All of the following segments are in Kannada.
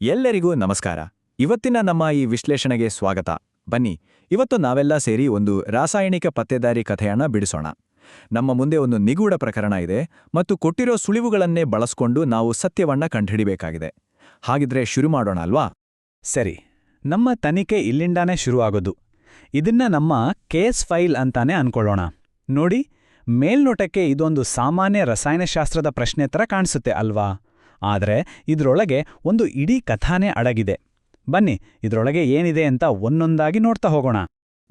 ಎಲ್ಲರಿಗೂ ನಮಸ್ಕಾರ. ಇವತ್ತಿನ ನಮ್ಮ ಈ ವಿಶ್ಲೇಷಣೆಗೆ ಸ್ವಾಗತ. ಬನ್ನಿ, ಇವತ್ತು ನಾವೆಲ್ಲ ಸೇರಿ ಒಂದು ರಾಸಾಯನಿಕ ಪತ್ತೇದಾರಿ ಕಥೆಯನ್ನ ಬಿಡಿಸೋಣ. ನಮ್ಮ ಮುಂದೆ ಒಂದು ನಿಗೂಢ ಪ್ರಕರಣ ಇದೆ ಮತ್ತು ಕೊಟ್ಟಿರೋ ಸುಳಿವುಗಳನ್ನೇ ಬಳಸ್ಕೊಂಡು ನಾವು ಸತ್ಯವನ್ನ ಕಂಡುಹಿಡಿಬೇಕಾಗಿದೆ. ಹಾಗಿದ್ರೆ ಶುರು ಮಾಡೋಣ ಅಲ್ವಾ? ಸರಿ, ನಮ್ಮ ತನಿಖೆ ಇಲ್ಲಿಂದಾನೇ ಶುರುವಾಗೋದು. ಇದನ್ನ ನಮ್ಮ ಕೇಸ್ ಫೈಲ್ ಅಂತಾನೆ ಅನ್ಕೊಳ್ಳೋಣ. ನೋಡಿ, ಮೇಲ್ನೋಟಕ್ಕೆ ಇದೊಂದು ಸಾಮಾನ್ಯ ರಸಾಯನಶಾಸ್ತ್ರದ ಪ್ರಶ್ನೆ ಥರ ಕಾಣಿಸುತ್ತೆ ಅಲ್ವಾ? ಆದರೆ ಇದರೊಳಗೆ ಒಂದು ಇಡೀ ಕಥಾನೇ ಅಡಗಿದೆ. ಬನ್ನಿ, ಇದರೊಳಗೆ ಏನಿದೆ ಅಂತ ಒಂದೊಂದಾಗಿ ನೋಡ್ತಾ ಹೋಗೋಣ.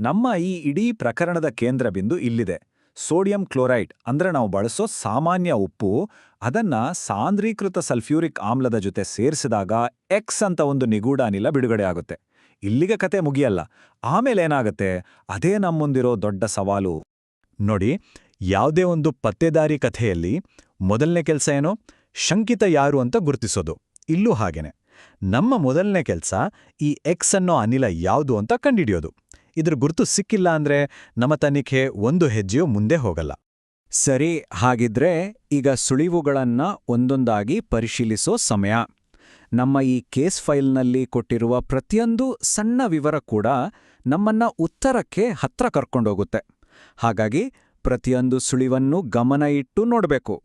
ನಮ್ಮ ಈ ಇಡೀ ಪ್ರಕರಣದ ಕೇಂದ್ರ ಬಿಂದು ಇಲ್ಲಿದೆ. ಸೋಡಿಯಂ ಕ್ಲೋರೈಡ್ ಅಂದ್ರೆ ನಾವು ಬಳಸೋ ಸಾಮಾನ್ಯ ಉಪ್ಪು, ಅದನ್ನ ಸಾಂದ್ರೀಕೃತ ಸಲ್ಫ್ಯೂರಿಕ್ ಆಮ್ಲದ ಜೊತೆ ಸೇರಿಸಿದಾಗ ಎಕ್ಸ್ ಅಂತ ಒಂದು ನಿಗೂಢ ಅನಿಲ ಬಿಡುಗಡೆ ಆಗುತ್ತೆ. ಇಲ್ಲಿಗೆ ಕತೆ ಮುಗಿಯಲ್ಲ. ಆಮೇಲೇನಾಗತ್ತೆ, ಅದೇ ನಮ್ಮುಂದಿರೋ ದೊಡ್ಡ ಸವಾಲು. ನೋಡಿ, ಯಾವುದೇ ಒಂದು ಪತ್ತೇದಾರಿ ಕಥೆಯಲ್ಲಿ ಮೊದಲನೇ ಕೆಲಸ ಏನೋ ಶಂಕಿತ ಯಾರು ಅಂತ ಗುರುತಿಸೋದು. ಇಲ್ಲೂ ಹಾಗೇನೆ. ನಮ್ಮ ಮೊದಲನೇ ಕೆಲಸ ಈ ಎಕ್ಸ್ ಅನ್ನೋ ಅನಿಲ ಯಾವುದು ಅಂತ ಕಂಡಿಡಿಯೋದು. ಇದ್ರ ಗುರುತು ಸಿಕ್ಕಿಲ್ಲ ಅಂದ್ರೆ ನಮ್ಮ ತನಿಖೆ ಒಂದು ಹೆಜ್ಜೆಯೂ ಮುಂದೆ ಹೋಗಲ್ಲ. ಸರಿ, ಹಾಗಿದ್ರೆ ಈಗ ಸುಳಿವುಗಳನ್ನ ಒಂದೊಂದಾಗಿ ಪರಿಶೀಲಿಸೋ ಸಮಯ. ನಮ್ಮ ಈ ಕೇಸ್ ಫೈಲ್ನಲ್ಲಿ ಕೊಟ್ಟಿರುವ ಪ್ರತಿಯೊಂದು ಸಣ್ಣ ವಿವರ ಕೂಡ ನಮ್ಮನ್ನ ಉತ್ತರಕ್ಕೆ ಹತ್ರ ಕರ್ಕೊಂಡೋಗುತ್ತೆ. ಹಾಗಾಗಿ ಪ್ರತಿಯೊಂದು ಸುಳಿವನ್ನೂ ಗಮನ ಇಟ್ಟು ನೋಡಬೇಕು.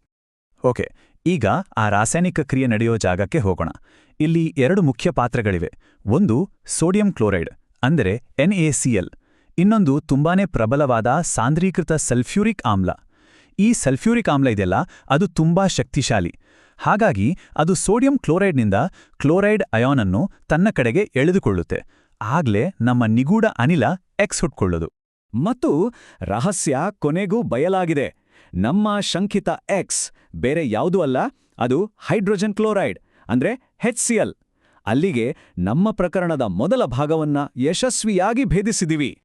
ಓಕೆ, ಈಗ ಆ ರಾಸಾಯನಿಕ ಕ್ರಿಯೆ ನಡೆಯೋ ಜಾಗಕ್ಕೆ ಹೋಗೋಣ. ಇಲ್ಲಿ ಎರಡು ಮುಖ್ಯ ಪಾತ್ರಗಳಿವೆ. ಒಂದು ಸೋಡಿಯಂ ಕ್ಲೋರೈಡ್ ಅಂದರೆ NaCl, ಇನ್ನೊಂದು ತುಂಬಾನೇ ಪ್ರಬಲವಾದ ಸಾಂದ್ರೀಕೃತ ಸಲ್ಫ್ಯೂರಿಕ್ ಆಮ್ಲ. ಈ ಸಲ್ಫ್ಯೂರಿಕ್ ಆಮ್ಲ ಇದೆಯಲ್ಲ, ಅದು ತುಂಬಾ ಶಕ್ತಿಶಾಲಿ. ಹಾಗಾಗಿ ಅದು ಸೋಡಿಯಂ ಕ್ಲೋರೈಡ್ನಿಂದ ಕ್ಲೋರೈಡ್ ಅಯಾನ್ ಅನ್ನು ತನ್ನ ಕಡೆಗೆ ಎಳೆದುಕೊಳ್ಳುತ್ತೆ. ಆಗ್ಲೇ ನಮ್ಮ ನಿಗೂಢ ಅನಿಲ ಎಕ್ಸ್ ಹುಟ್ಕೊಳ್ಳೋದು. ಮತ್ತು ರಹಸ್ಯ ಕೊನೆಗೂ ಬಯಲಾಗಿದೆ. ನಮ್ಮ ಶಂಕಿತ ಎಕ್ಸ್ ಬೇರೆ ಯಾವುದೂ ಅಲ್ಲ, ಅದು ಹೈಡ್ರೋಜನ್ ಕ್ಲೋರೈಡ್ ಅಂದ್ರೆ HCl. ಅಲ್ಲಿಗೆ ನಮ್ಮ ಪ್ರಕರಣದ ಮೊದಲ ಭಾಗವನ್ನ ಯಶಸ್ವಿಯಾಗಿ ಭೇದಿಸಿದಿವಿ.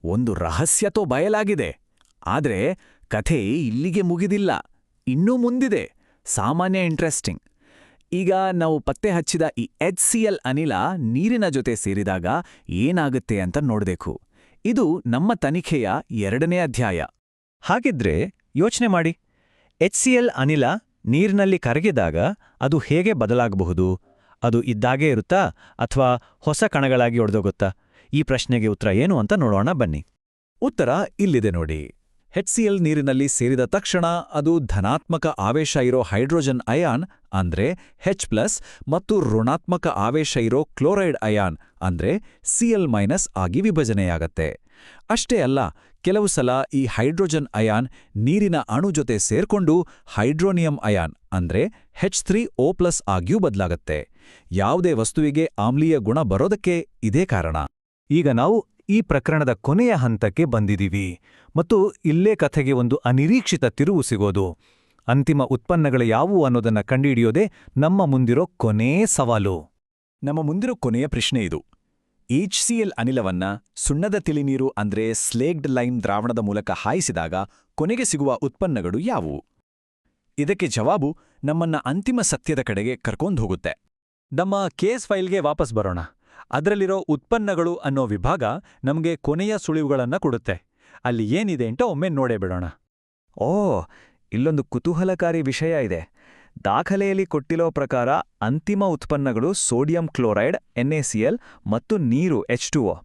ಒಂದು ರಹಸ್ಯತೋ ಬಯಲಾಗಿದೆ. ಆದ್ರೆ ಕಥೆ ಇಲ್ಲಿಗೆ ಮುಗಿದಿಲ್ಲ, ಇನ್ನೂ ಮುಂದಿದೆ. ಸಾಮಾನ್ಯ ಇಂಟ್ರೆಸ್ಟಿಂಗ್. ಈಗ ನಾವು ಪತ್ತೆ ಹಚ್ಚಿದ ಈ HCl ಅನಿಲ ನೀರಿನ ಜೊತೆ ಸೇರಿದಾಗ ಏನಾಗುತ್ತೆ ಅಂತ ನೋಡ್ಬೇಕು. ಇದು ನಮ್ಮ ತನಿಖೆಯ ಎರಡನೇ ಅಧ್ಯಾಯ. ಹಾಗಿದ್ರೆ ಯೋಚನೆ ಮಾಡಿ, HCl ಅನಿಲ ನೀರಿನಲ್ಲಿ ಕರಗಿದಾಗ ಅದು ಹೇಗೆ ಬದಲಾಗಬಹುದು? ಅದು ಇದ್ದಾಗೇ ಇರುತ್ತಾ ಅಥವಾ ಹೊಸ ಕಣಗಳಾಗಿ ಒಡೆದೋಗುತ್ತಾ? ಈ ಪ್ರಶ್ನೆಗೆ ಉತ್ತರ ಏನು ಅಂತ ನೋಡೋಣ ಬನ್ನಿ. ಉತ್ತರ ಇಲ್ಲಿದೆ ನೋಡಿ. HCl ನೀರಿನಲ್ಲಿ ಸೇರಿದ ತಕ್ಷಣ ಅದು ಧನಾತ್ಮಕ ಆವೇಶ ಇರೋ ಹೈಡ್ರೋಜನ್ ಅಯಾನ್ ಅಂದ್ರೆ H+ ಮತ್ತು ಋಣಾತ್ಮಕ ಆವೇಶ ಇರೋ ಕ್ಲೋರೈಡ್ ಅಯಾನ್ ಅಂದ್ರೆ Cl- ಆಗಿ ವಿಭಜನೆಯಾಗತ್ತೆ. ಅಷ್ಟೇ ಅಲ್ಲ, ಕೆಲವು ಸಲ ಈ ಹೈಡ್ರೋಜನ್ ಅಯಾನ್ ನೀರಿನ ಅಣು ಜೊತೆ ಸೇರ್ಕೊಂಡು ಹೈಡ್ರೋನಿಯಂ ಅಯಾನ್ ಅಂದ್ರೆ H3O+ ಆಗಿಯೂ ಬದಲಾಗತ್ತೆ. ಯಾವುದೇ ವಸ್ತುವಿಗೆ ಆಮ್ಲೀಯ ಗುಣ ಬರೋದಕ್ಕೆ ಇದೇ ಕಾರಣ. ಈಗ ನಾವು ಈ ಪ್ರಕರಣದ ಕೊನೆಯ ಹಂತಕ್ಕೆ ಬಂದಿದ್ದೀವಿ ಮತ್ತು ಇಲ್ಲೇ ಕಥೆಗೆ ಒಂದು ಅನಿರೀಕ್ಷಿತ ತಿರುವು ಸಿಗೋದು. ಅಂತಿಮ ಉತ್ಪನ್ನಗಳು ಯಾವುವು ಅನ್ನೋದನ್ನ ಕಂಡುಹಿಡಿಯೋದೇ ನಮ್ಮ ಮುಂದಿರೋ ಕೊನೇ ಸವಾಲು. ನಮ್ಮ ಮುಂದಿರೋ ಕೊನೆಯ ಪ್ರಶ್ನೆ ಇದು. HCl ಅನಿಲವನ್ನ ಸುಣ್ಣದ ತಿಳಿನೀರು ಅಂದ್ರೆ ಸ್ಲೇಗ್ಡ್ ಲೈಮ್ ದ್ರಾವಣದ ಮೂಲಕ ಹಾಯಿಸಿದಾಗ ಕೊನೆಗೆ ಸಿಗುವ ಉತ್ಪನ್ನಗಳು ಯಾವುವು? ಇದಕ್ಕೆ ಜವಾಬು ನಮ್ಮನ್ನ ಅಂತಿಮ ಸತ್ಯದ ಕಡೆಗೆ ಕರ್ಕೊಂಡ್ಹೋಗುತ್ತೆ. ನಮ್ಮ ಕೇಸ್ ಫೈಲ್ಗೆ ವಾಪಸ್ ಬರೋಣ. ಅದರಲ್ಲಿರೋ ಉತ್ಪನ್ನಗಳು ಅನ್ನೋ ವಿಭಾಗ ನಮಗೆ ಕೊನೆಯ ಸುಳಿವುಗಳನ್ನ ಕೊಡುತ್ತೆ. ಅಲ್ಲಿ ಏನಿದೆ ಅಂತ ಒಮ್ಮೆ ನೋಡೇ ಬಿಡೋಣ. ಇಲ್ಲೊಂದು ಕುತೂಹಲಕಾರಿ ವಿಷಯ ಇದೆ. ದಾಖಲೆಯಲ್ಲಿ ಕೊಟ್ಟಿರೋ ಪ್ರಕಾರ ಅಂತಿಮ ಉತ್ಪನ್ನಗಳು ಸೋಡಿಯಂ ಕ್ಲೋರೈಡ್ NaCl ಮತ್ತು ನೀರು H2O.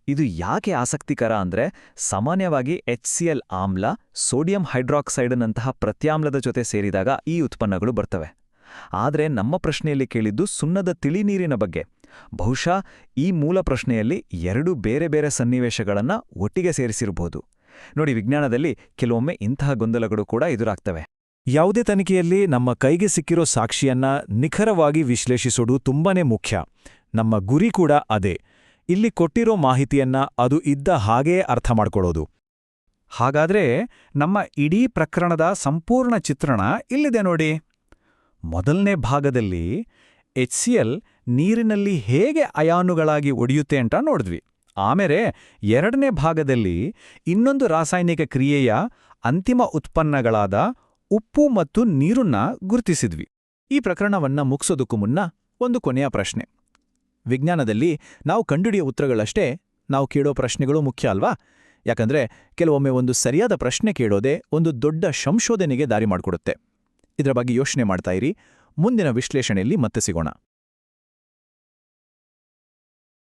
ಇದು ಯಾಕೆ ಆಸಕ್ತಿಕರ ಅಂದ್ರೆ, ಸಾಮಾನ್ಯವಾಗಿ HCl ಆಮ್ಲ ಸೋಡಿಯಂ ಹೈಡ್ರಾಕ್ಸೈಡ್ನಂತಹ ಪ್ರತ್ಯಾಮ್ಲದ ಜೊತೆ ಸೇರಿದಾಗ ಈ ಉತ್ಪನ್ನಗಳು ಬರ್ತವೆ. ಆದರೆ ನಮ್ಮ ಪ್ರಶ್ನೆಯಲ್ಲಿ ಕೇಳಿದ್ದು ಸುಣ್ಣದ ತಿಳಿನೀರಿನ ಬಗ್ಗೆ. ಬಹುಶಃ ಈ ಮೂಲ ಪ್ರಶ್ನೆಯಲ್ಲಿ ಎರಡು ಬೇರೆ ಬೇರೆ ಸನ್ನಿವೇಶಗಳನ್ನ ಒಟ್ಟಿಗೆ ಸೇರಿಸಿರಬಹುದು. ನೋಡಿ, ವಿಜ್ಞಾನದಲ್ಲಿ ಕೆಲವೊಮ್ಮೆ ಇಂತಹ ಗೊಂದಲಗಳು ಕೂಡ ಎದುರಾಗ್ತವೆ. ಯಾವುದೇ ತನಿಖೆಯಲ್ಲಿ ನಮ್ಮ ಕೈಗೆ ಸಿಕ್ಕಿರೋ ಸಾಕ್ಷಿಯನ್ನ ನಿಖರವಾಗಿ ವಿಶ್ಲೇಷಿಸೋದು ತುಂಬಾನೇ ಮುಖ್ಯ. ನಮ್ಮ ಗುರಿ ಕೂಡ ಅದೇ. ಇಲ್ಲಿ ಕೊಟ್ಟಿರೋ ಮಾಹಿತಿಯನ್ನ ಅದು ಇದ್ದ ಹಾಗೇ ಅರ್ಥ ಮಾಡ್ಕೊಳ್ಳೋದು. ಹಾಗಾದ್ರೆ ನಮ್ಮ ಇಡೀ ಪ್ರಕರಣದ ಸಂಪೂರ್ಣ ಚಿತ್ರಣ ಇಲ್ಲಿದೆ ನೋಡಿ. ಮೊದಲನೇ ಭಾಗದಲ್ಲಿ HCl ನೀರಿನಲ್ಲಿ ಹೇಗೆ ಅಯಾನುಗಳಾಗಿ ಒಡೆಯುತ್ತೆ ಅಂತ ನೋಡಿದ್ವಿ. ಆಮೇಲೆ ಎರಡನೇ ಭಾಗದಲ್ಲಿ ಇನ್ನೊಂದು ರಾಸಾಯನಿಕ ಕ್ರಿಯೆಯ ಅಂತಿಮ ಉತ್ಪನ್ನಗಳಾದ ಉಪ್ಪು ಮತ್ತು ನೀರನ್ನ ಗುರುತಿಸಿದ್ವಿ. ಈ ಪ್ರಕರಣವನ್ನ ಮುಗಿಸೋದಕ್ಕೂ ಮುನ್ನ ಒಂದು ಕೊನೆಯ ಪ್ರಶ್ನೆ. ವಿಜ್ಞಾನದಲ್ಲಿ ನಾವು ಕಂಡುಹಿಡಿಯೋ ಉತ್ತರಗಳಷ್ಟೇ ನಾವು ಕೇಳೋ ಪ್ರಶ್ನೆಗಳು ಮುಖ್ಯ ಅಲ್ವಾ? ಯಾಕಂದ್ರೆ ಕೆಲವೊಮ್ಮೆ ಒಂದು ಸರಿಯಾದ ಪ್ರಶ್ನೆ ಕೇಳೋದೇ ಒಂದು ದೊಡ್ಡ ಸಂಶೋಧನೆಗೆ ದಾರಿ ಮಾಡಿಕೊಡುತ್ತೆ. ಇದರ ಬಗ್ಗೆ ಯೋಚನೆ ಮಾಡ್ತಾ ಇರಿ. ಮುಂದಿನ ವಿಶ್ಲೇಷಣೆಯಲ್ಲಿ ಮತ್ತೆ ಸಿಗೋಣ.